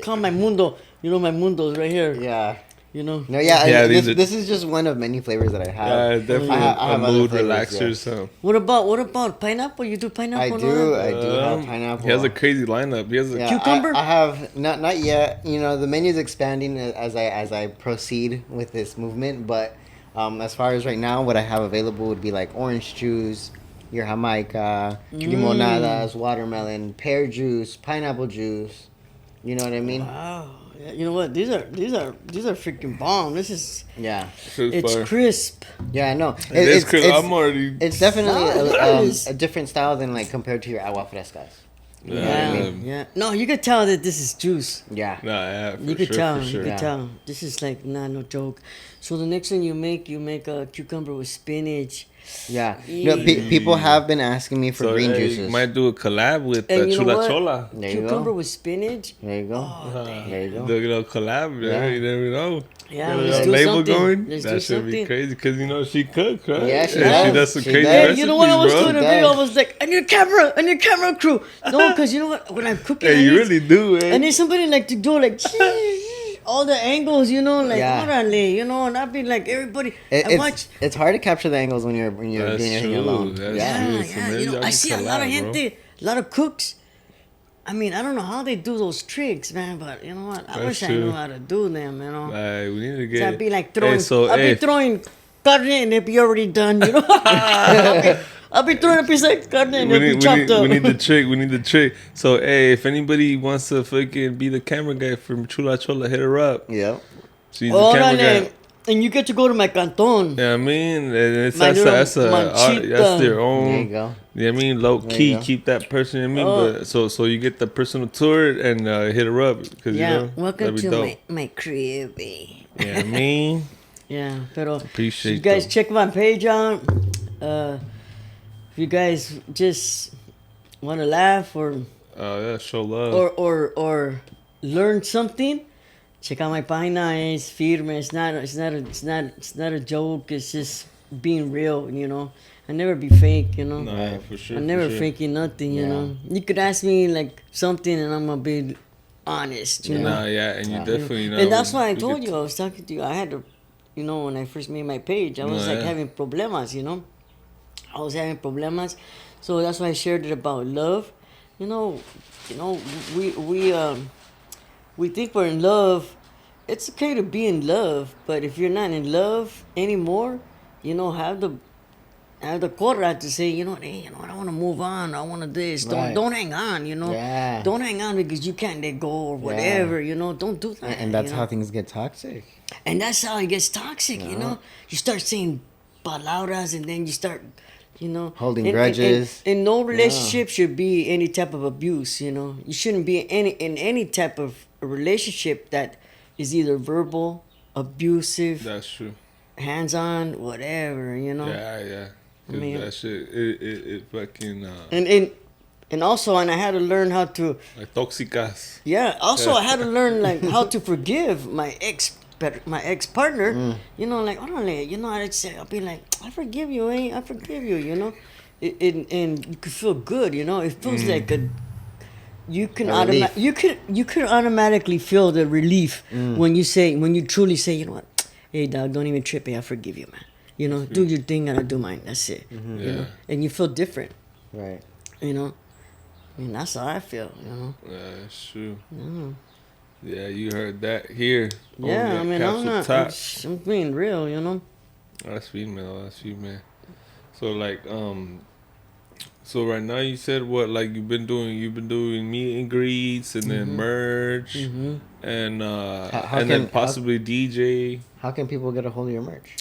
Calm my mundo. You know, my mundo's right here. Yeah. You know. No. Yeah. Yeah, and these this is just one of many flavors that I have. Yeah, definitely I a have other mood flavors, relaxer. yes. So What about pineapple? You do pineapple? I do have Um, pineapple. he has a crazy lineup. He has a Yeah, Cucumber? I have not yet. You know, the menu's expanding as I proceed with this movement. But as far as right now, what I have available would be like orange juice, your Jamaica, limonadas, watermelon, pear juice, pineapple juice. You know what I mean? Wow. Yeah, you know what? These are freaking bomb. This is it's fire. crisp. Yeah, I know. It is crazy. I'm already. It's definitely Nice. a different style than like compared to your agua frescas. Yeah. No, you could tell that this is juice. Yeah. Nah, yeah, for You could sure, tell. for sure. You Yeah. could tell. This is like no joke. So the next one you make a cucumber with spinach. Yeah. No, people have been asking me for So green hey, juices. might do a collab with And you know Chula what? Chola. There you Cucumber go. with spinach. There you go. Oh, There you go. Do a little collab. Yeah. You never know. Yeah, Get a let's little do label something. going. Let's that do should be something. crazy because you know she cooks, right? Yeah, she And does. She does some She crazy does. Hey, recipes, you know what I was bro. doing a Does. video? I was like, on your camera crew. No, because you know what? When I'm cooking, Hey, I you need- really do, eh? I need somebody like to do like all the angles, you know, like Yeah. orale, you know, and I'd be like everybody. I watch. It's hard to capture the angles when you're That's doing everything true. alone. That's Yeah. true. Yeah, So yeah, maybe you know, y'all I can see a lot of collab, bro. gente, a lot of cooks. I mean, I don't know how they do those tricks, man, but you know what? I That's wish I true. knew how to do them, you know. Like, we need to get. So I'd be like throwing, so, I'd hey, be throwing carne and it'd be already done, you know. I'll be throwing a piece of carne and we it'll be need, chopped up. we need the trick. We need the trick. So, hey, if anybody wants to fucking be the camera guy from Chula Chola, hit her up. Yep. She's the camera Órale. guy. And you get to go to my canton. Yeah, I mean, and it's My little that's manchita. their own. There you go. Yeah, I mean, low There key, you go. keep that person. I mean, Oh. but so you get the personal tour and hit her up because Yeah, you know welcome that'd be to dope. my crib. Eh? Yeah, I mean, Yeah, pero Appreciate you guys them. check my page out. If you guys just want to laugh or Yeah, show love. or learn something, check out my página. It's firme. It's not a joke. It's just being real. You know, I never be fake. You know, Nah, for sure. I for never sure. faking nothing. You Yeah. know, you could ask me like something, and I'm gonna be honest. You know. Nah, yeah, and you Yeah. definitely, you know. And that's why I we told get- you I was talking to you. I had to, you know, when I first made my page, I was No, like yeah. having problemas, you know. I was having problemas, so that's why I shared it about love. You know, we think we're in love. It's okay to be in love, but if you're not in love anymore, you know, have the corra to say, you know, hey, you know what, I want to move on. I want to this. Right. Don't hang on, you know. Yeah. Don't hang on because you can't let go or whatever, you know. Don't do that. And that's you know? how things get toxic. And that's how it gets toxic, you know. You start saying palabras, and then you start, you know, Holding grudges. And no relationship should be any type of abuse, you know. You shouldn't be in any type of relationship that is either verbal, abusive, That's true. hands-on, whatever, you know. Yeah, yeah. 'Cause mean- that shit, it fucking, And also, and I had to learn how to. like toxicas. Yeah. Also, I had to learn like how to forgive my ex partner. You know, like you know, I'll be like, I forgive you, I forgive you. You know, and you could feel good. You know, it feels like you can A relief. you could automatically feel the relief when you truly say, you know what, hey dog, don't even trip, I forgive you, man. You know, do your thing and I do mine. That's it. You know? Yeah. And you feel different. Right. You know, I mean that's how I feel. You know. Yeah, that's true. Yeah, you heard that here. on Yeah, the I mean, Capsule I'm not. Talk. I'm being real, you know. That's female. That's female. So like, so right now you said what? Like you've been doing meet and greets and then merch and how and then can- possibly DJ. How can people get a hold of your merch?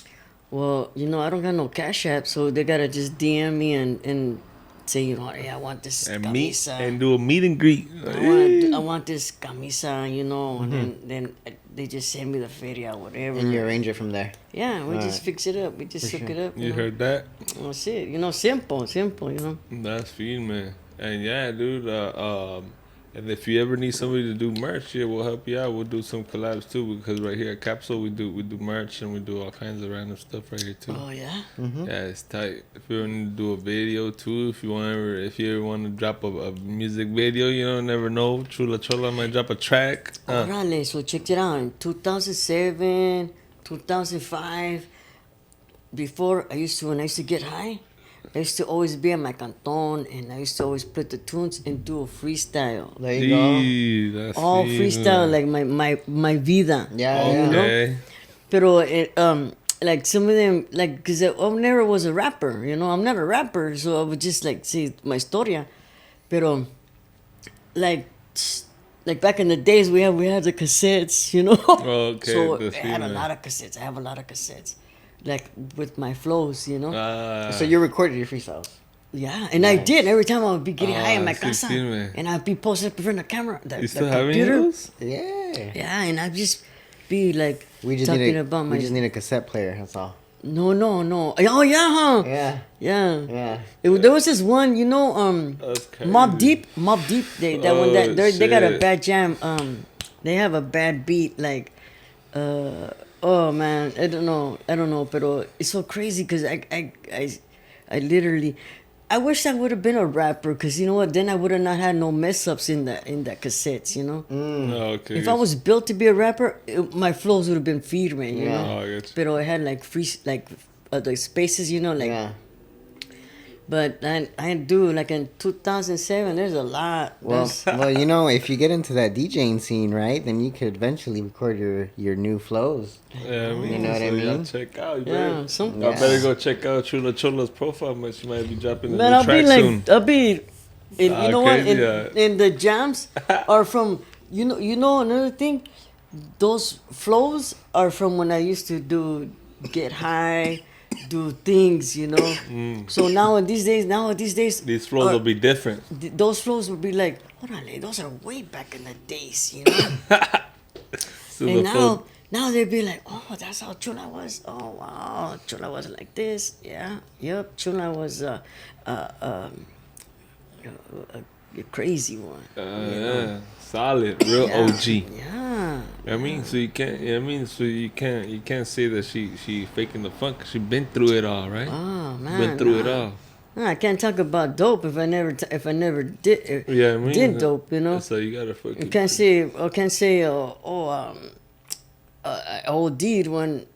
Well, you know, I don't got no cash app, so they gotta just DM me and say, you know, hey, I want this And meet camisa. and do a meet and greet. I want this camisa, you know, and then they just send me the feria, whatever. And you arrange it from there. Yeah, we just Alright. fix it up. We just hook it up. You know. heard that? That's it. You know, simple, you know. That's female. And yeah, dude. And if you ever need somebody to do merch, yeah, we'll help you out. We'll do some collabs too, because right here at Capsule we do merch and we do all kinds of random stuff right here too. Oh yeah. Yeah, it's tight. If you want to do a video too, if you ever want to drop a music video, you know, never know. Chula Chola might drop a track. Orale, so check it out. In 2007, 2005, when I used to get high, I used to always be at my canton, and I used to always put the tunes and do a freestyle. There you go. Gee, that's All female. freestyle, like my vida. Yeah, you yeah. know? Okay. Pero like some of them, like, cause I never was a rapper, you know. I'm not a rapper, so I would just like say my historia. Pero like back in the days, we had the cassettes, you know. Okay, So that's I had a female. lot of cassettes. I have a lot of cassettes, like with my flows, you know. So you recorded your freestyles. Yeah, and I did every time I would be getting high in my sí, casa, sí, man. and I'd be posted up in front of the camera. You still have any of those? Yeah. Yeah, and I'd just be like We just talking need about my. we just need a cassette player. That's all. No. Oh yeah, huh? Yeah. Yeah. Yeah. There was this one, you know, That's crazy. Mob Deep. They got a shit. bad jam. They have a bad beat. Like, oh man, I don't know, but it's so crazy because I literally, I wish I would have been a rapper because you know what? Then I would have not had no mess ups in the cassettes. You know. Oh, okay. If I was built to be a rapper, my flows would have been firme, you Yeah. know. Oh, I get you. But I had like free, like the spaces, you know, like. Yeah. But I do like in 2007. There's a lot. Well, well, you know, if you get into that DJing scene, right, then you could eventually record your new flows. Yeah, I mean, You know what I so y'all mean? check out. You Yeah, better, some- I better go check out Chula Chola's profile, but she might be dropping a man, new I'll be track like, soon. I'll be, and you know what? crazy, yeah. And the jams are from you know another thing. Those flows are from when I used to get high, do things, you know. So now these days, These flows will be different. those flows will be like, orale, those are way back in the days, you know. So And the flow, now they'd be like, oh, that's how Chula was. Oh wow, Chula was like this. Yeah, yep. Chula was a crazy one. Yeah, solid, real Yeah, OG. yeah. I mean, so you can't. I mean, so you can't say that she faking the fun 'cause she been through it all, right? Oh Been man, through it nah. all. Nah, I can't talk about dope if I never did Yeah, I mean, did dope. You know, so you gotta I fucking. can't say I OD'd when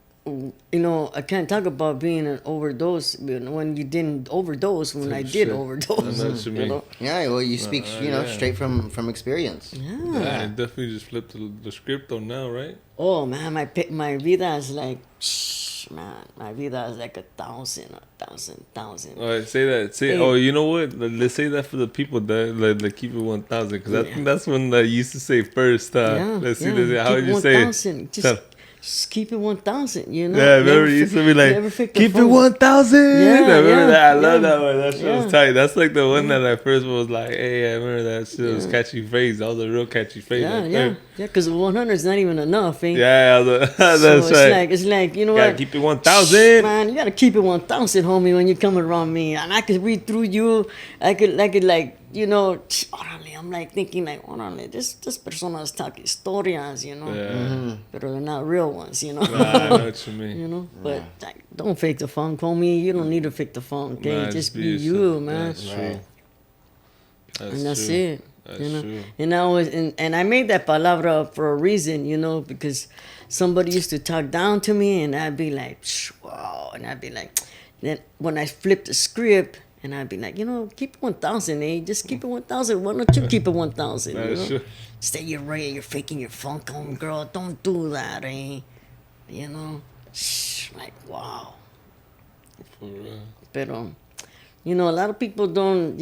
I can't talk about being an overdose when you didn't overdose when I did Shit. I overdose. know what you mean. Yeah, well, you speak, yeah. straight from experience. Yeah, it definitely just flipped the script on now, right? Oh man, my vida is like, man, my vida is like a thousand. All right, say that. Say, Hey. oh, you know what? Let's say that for the people that keep it 1,000, because I think that's when I used to say first. Yeah, Let's see. yeah. How Keep would you it say it? 1,000. Tell- Just keep it 1,000. You know. Yeah, remember you used to be like, never fake the keep it phone. 1,000. Yeah, I remember yeah, that. I love yeah. that one. That shit was Yeah. tight. That's like the one that I first was like, hey, I remember that shit was Yeah. catchy phrase. That was a real catchy phrase. Yeah, right yeah, there. yeah. Because 100 is not even enough, eh? Yeah, that's So right. it's like you know Gotta what? keep it 1,000. Man, you gotta keep it 1,000, homie, when you come around me, and I could read through you. I could like orale, I'm like thinking like, orale, this personas talk historias, Yeah. but they're not real ones, Nah, I know what you mean. But like, don't fake the funk, homie. You don't need to fake the funk, okay? Nah, Just be yourself. you, man. That's true. And that's true. it. That's true. And I was and I made that palabra up for a reason, because somebody used to talk down to me and I'd be like, wow, and I'd be like, then when I flipped the script and I'd be like, keep it 1,000, eh? Just keep it 1,000. Why don't you keep it 1,000? That's true. Stay your right, you're faking your funk, home girl. Don't do that, eh? Like wow. For real. But a lot of people don't,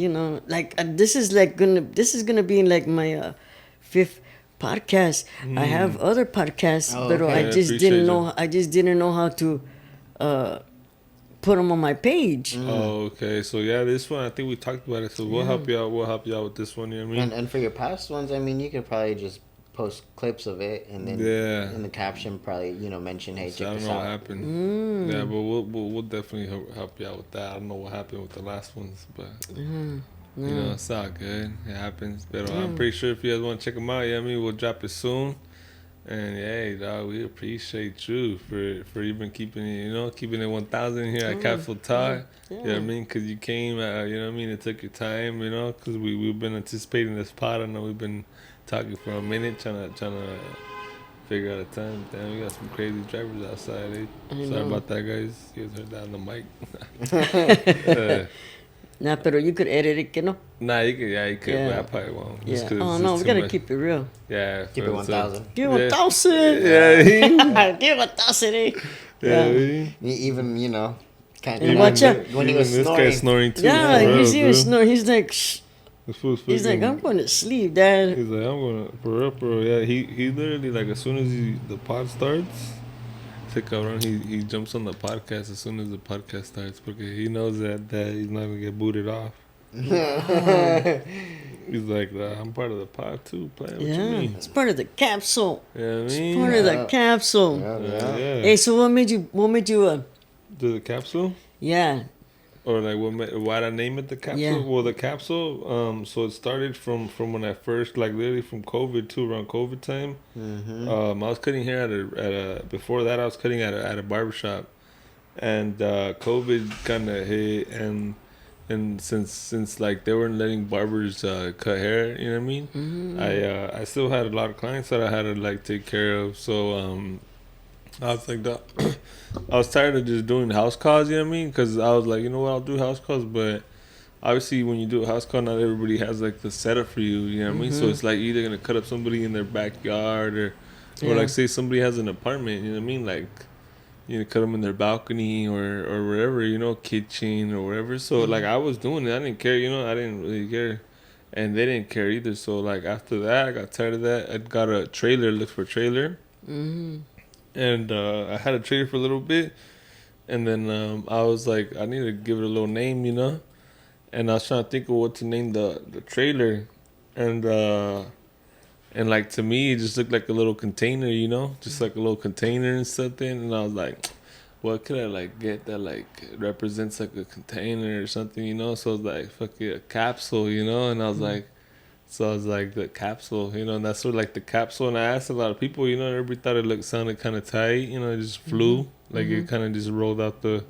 like this is gonna be like my fifth podcast. I have other podcasts, but okay. I Yeah, just appreciate didn't you. know. I just didn't know how to put them on my page. Oh, okay. So yeah, this one I think we talked about it. So we'll help you out. We'll help you out with this one. You know what I mean? And for your past ones, I mean, you could probably just post clips of it and then in the caption probably mention, hey, So check I don't this know what out. happened. Yeah, but we'll definitely help you out with that. I don't know what happened with the last ones, but it's all good. It happens. But I'm pretty sure if you guys want to check them out, you know what I mean, we'll drop it soon. And hey, dog, we appreciate you for even keeping it, keeping it 1,000 here at Capsule Talk. You know what I mean? Because you came, you know what I mean? It took your time, because we've been anticipating this pod. I know we've been talking for a minute, trying to figure out a time. Damn, we got some crazy drivers outside. Sorry about that, guys. You guys heard that on the mic. Nah, pero you could edit it, Nah, you could, Yeah. but I probably won't. Just Yeah. 'cause Oh it's no, just we too gotta much. keep it real. Yeah. Keep it 1,000. Give Yeah. 1,000. Yeah. Give 1,000, eh? Yeah. Even, can't And watch out. when he Even was this snoring. guy's snoring too. Yeah, for real, he's even dude. snoring. He's like, shh. This fool's He's like, freaking- I'm going to sleep, Dad. He's like, I'm gonna for real. Yeah, he literally like as soon as the pod starts, he jumps on the podcast as soon as the podcast starts because he knows that he's not gonna get booted off. He's like, I'm part of the pod too. Playing. What you Yeah, mean? it's part of the capsule. Yeah, you know what I It's mean, part of the capsule. yeah. Hey, so what made you Do the capsule. yeah. Or like why'd I name it the capsule? Yeah. Well, the capsule. So it started from when I first literally from COVID too, around COVID time. I was cutting hair at a before that I was cutting at a barbershop, and COVID kind of hit and since like they weren't letting barbers cut hair, you know what I mean? I still had a lot of clients that I had to like take care of. So I was like, I was tired of just doing house calls, you know what I mean? Because I was like, you know what, I'll do house calls, but obviously when you do a house call, not everybody has like the setup for you know what I mean? So it's like you're either going to cut up somebody in their backyard or like say somebody has an apartment, you know what I mean? Like, cut them in their balcony or wherever, kitchen or wherever. So like I was doing it. I didn't care, I didn't really care. And they didn't care either. So like after that, I got tired of that. I got a trailer, looked for a trailer. And I had a trailer for a little bit, and then I was like, I need to give it a little name, And I was trying to think of what to name the trailer, and And like to me, it just looked like a little container, you know, just like a little container and something. And I was like, what could I like get that like represents like a container or something, you know? So I was like, fuck it, a capsule, you know? And I was like, so I was like, the capsule, you know, and that's what like the capsule. And I asked a lot of people, you know, everybody thought it sounded kind of tight, you know, it just flew, like it kind of just rolled out the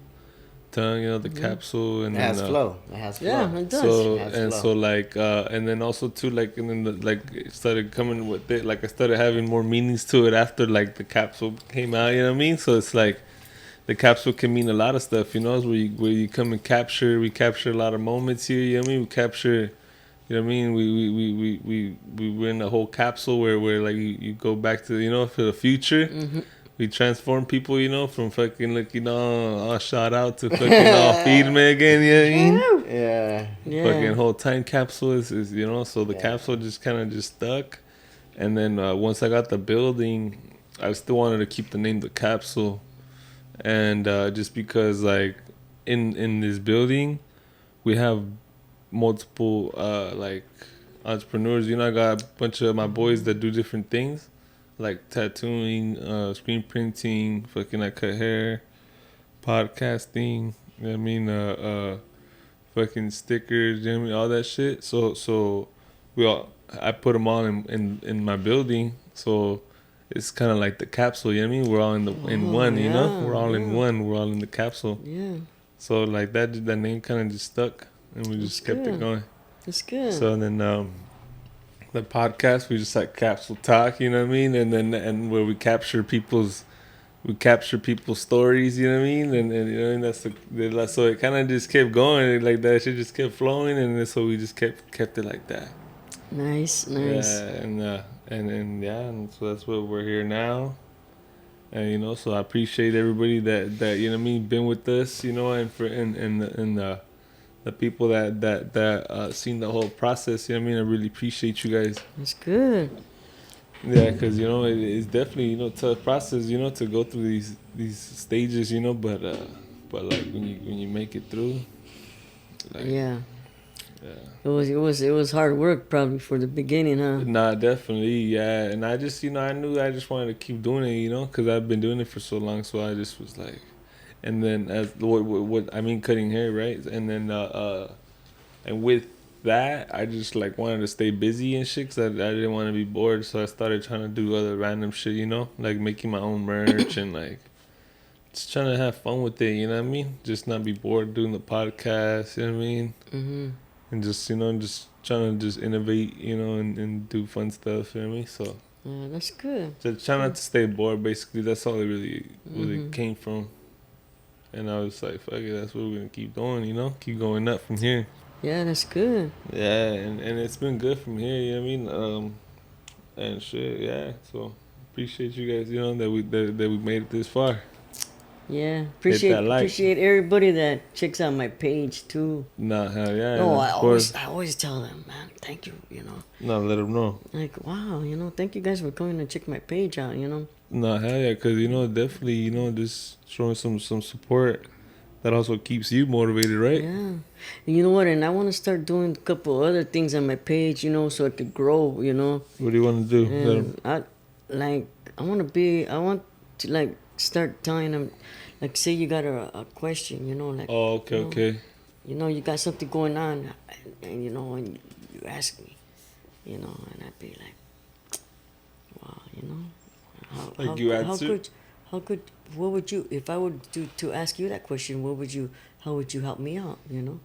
tongue, you know, the capsule, and It has flow. It has flow. Yeah, it does. so It has and flow. so like and then also too like and then like it started coming with it, like I started having more meanings to it after like the capsule came out, you know what I mean? So it's like the capsule can mean a lot of stuff, you know, it's where you come and we capture a lot of moments here, you know what I mean? We capture, you know what I mean? We were in the whole capsule where like you go back to, you know, for the future. We transform people, you know, from fucking like, you know, all shot out to fucking all feed me again, you know what I mean? Yeah. Fucking whole time capsule is you know, so the Yeah. capsule just kind of just stuck. And then once I got the building, I still wanted to keep the name the capsule. And just because like in this building, we have multiple like entrepreneurs. You know, I got a bunch of my boys that do different things, like tattooing, screen printing, fucking I cut hair, podcasting. You know what I mean? Fucking stickers, you know what I mean? All that shit. So I put them all in my building. So it's kind of like the capsule. You know what I mean? We're all in one. You know, we're all in one. We're all in the capsule. Yeah. So like that name kind of just stuck, and we just kept it going. That's good. So then the podcast, we just like capsule talk, you know what I mean, and where we capture people's stories, you know what I mean, and you know, and that's so it kind of just kept going, like that shit just kept flowing, and then so we just kept it like that. Nice. Yeah, and yeah, and so that's what we're here now. And you know, so I appreciate everybody that you know what I mean been with us, you know, and the people that seen the whole process, you know what I mean. I really appreciate you guys. That's good. Yeah, because you know it's definitely, you know, tough process, you know, to go through these stages, you know, but like when you make it through, like, Yeah. It was hard work probably for the beginning, huh? Nah, definitely, yeah. And I just, you know, I knew I just wanted to keep doing it, you know, because I've been doing it for so long. So I just was like, and then as what I mean, cutting hair, right? And then and with that, I just like wanted to stay busy and shit, because I didn't want to be bored. So I started trying to do other random shit, you know, like making my own merch and like just trying to have fun with it, you know what I mean? Just not be bored doing the podcast, you know what I mean? Mm-hmm. And just, you know, just trying to just innovate, you know, and do fun stuff, you know what I mean? So Yeah, that's good. just try not to stay bored, basically. That's all it really came from. And I was like, fuck it, that's what we're going to keep doing, you know? Keep going up from here. Yeah, that's good. Yeah, and it's been good from here, you know what I mean? And shit, yeah. So appreciate you guys, you know, that we made it this far. Yeah, that like. appreciate everybody that checks out my page too. Nah, hell yeah. No, of course. I always tell them, man, thank you. You know, Nah, let them know. like wow, you know, thank you guys for coming to check my page out. You know. Nah, hell yeah, because, you know, definitely, you know, just showing some support that also keeps you motivated, right? Yeah, and you know what? And I want to start doing a couple other things on my page, you know, so it could grow. You know. What do you want to do? And I want to like start telling them, like, say you got a question, you know, like. Oh, okay, you know, okay. You know, you got something going on, and you know, and you ask me, you know, and I'd be like, wow, you know, Like you answer? how could, what would you, if I would to ask you that question, how would you help me out, you know?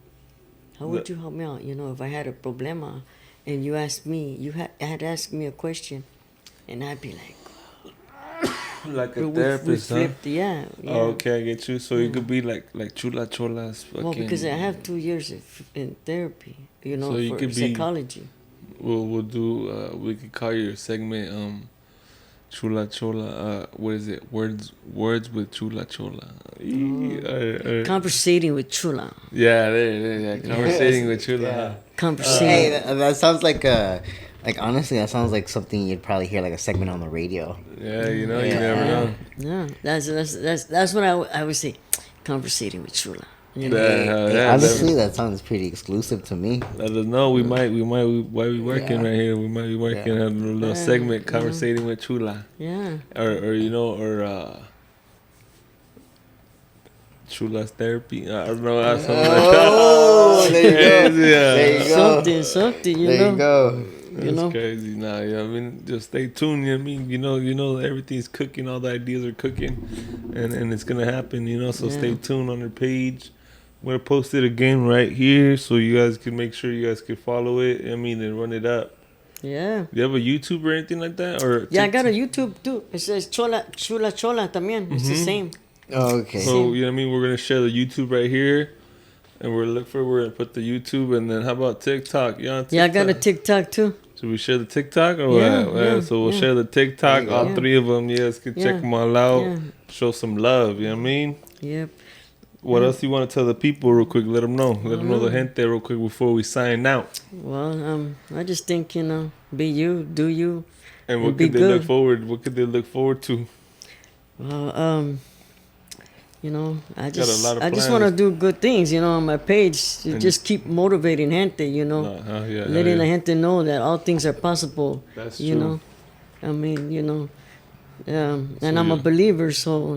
How would you help me out, you know, if I had a problema, and you asked me, had asked me a question, and I'd be like, Like a therapist, huh? Yeah. Oh, okay, I get you. So you could be like Chula's fucking... Well, because I have 2 years in therapy, you know, So you for could be- psychology. We'll do, we could call your segment, Chula, what is it? Words with Chula. Conversating with Chula. Yeah, there, conversating with Chula. Yeah. Conversating. Hey, that sounds like honestly, that sounds like something you'd probably hear like a segment on the radio. Yeah, you know, you Yeah. never know. Yeah, that's what I would say. Conversating with Chula. You know? Honestly, that sounds pretty exclusive to me. Let us know. We might while we working right here. We might be working on a little segment, conversating with Chula. Yeah. Or Chula's therapy. I don't know. Something like that. Oh, there you go. There you go. Something. You There know. you go. That's crazy. Nah, I mean, just stay tuned. You know what I mean? You know, everything's cooking. All the ideas are cooking, and it's gonna happen. You know, so stay tuned on their page. I'm gonna post it again right here, so you guys can make sure you guys can follow it. I mean, and run it up. Yeah. Do you have a YouTube or anything like that? Or I got a YouTube too. It says Chula también. It's the same. Oh, okay. So you know what I mean? We're gonna share the YouTube right here, and we're gonna put the YouTube, and then how about TikTok? You on TikTok? Yeah, I got a TikTok too. Should we share the TikTok or Yeah, what? yeah, So we'll share the TikTok, all three of them. You guys can check them all out. Yeah. Show some love. You know what I mean? Yep. What else you want to tell the people real quick? Let them know. Let them know the gente real quick before we sign out. Well, I just think, be you, do you. And what could they look forward? What could they look forward to? Well, I just lot of I just plans. want to do good things, on my page. To just keep motivating gente, letting the gente know that all things are possible. That's you true. know. I mean, and I'm a believer, so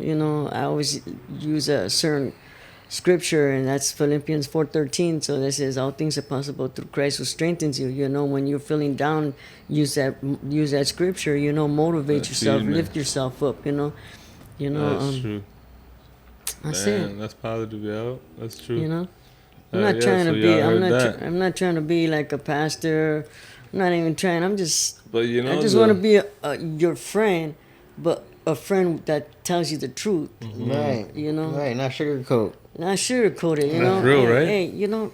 I always use a certain scripture, and that's Philippians 4:13. So that says all things are possible through Christ who strengthens you. When you're feeling down, use that scripture. Motivate yourself, lift yourself up. That's true. That's Man, it. That's positive, yo. That's true. I'm not trying to so be. y'all heard I'm not trying to be like a pastor. I'm not even trying. I'm just. But I just want to be your friend, but a friend that tells you the truth. Right. Right. Not sugarcoat. Not sugarcoat it. That's real, right? Hey, oh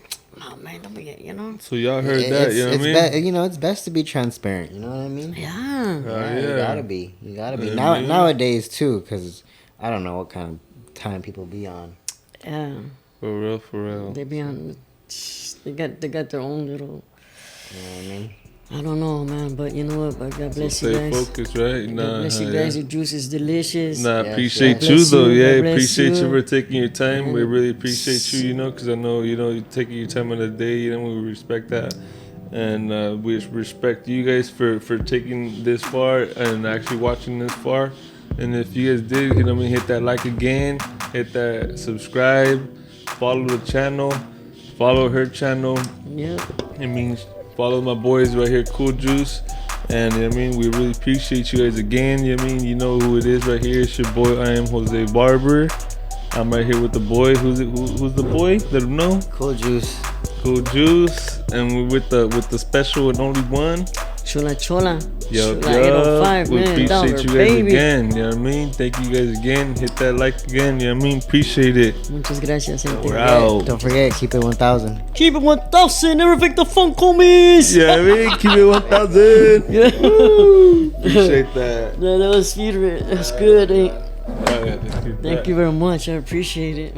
man, don't be. So y'all heard that, you know what I mean? It's best to be transparent. You know what I mean? Yeah. You gotta be. You gotta be. Nowadays too, because I don't know what kind of time people be on. Yeah. For real. They be on. They got their own little. You know what I mean? I don't know, man, but you know what? But God bless So you stay guys. focused, right? God bless you guys. Your juice is delicious. Nah, Yes, appreciate yes. you Bless though. you. Yeah, God bless appreciate you you. for taking your time. We really appreciate you, because I know, you're taking your time of the day. We respect that. And we respect you guys for taking this far and actually watching this far. And if you guys did, hit that like again, hit that subscribe, follow the channel, follow her channel. Yeah. It means follow my boys right here, Cool Juice. And we really appreciate you guys again. You know who it is right here. It's your boy. I am Jose Barber. I'm right here with the boy. Who's the boy? Let him know. Cool Juice. Cool Juice. And we're with the special and only one. Chula. Yo, 805, we man. appreciate Dollar, you guys baby. again. You know what I mean? Thank you guys again. Hit that like again. You know what I mean? Appreciate it. Muchas gracias, gente. We're out. Don't forget, keep it 1,000. Keep it 1,000. Never fake the funk, homies. Yeah, I mean, keep it 1,000. Yeah. Appreciate that. No, that was sweet. That's good. Eh? All right, let's keep Thank that. you very much. I appreciate it.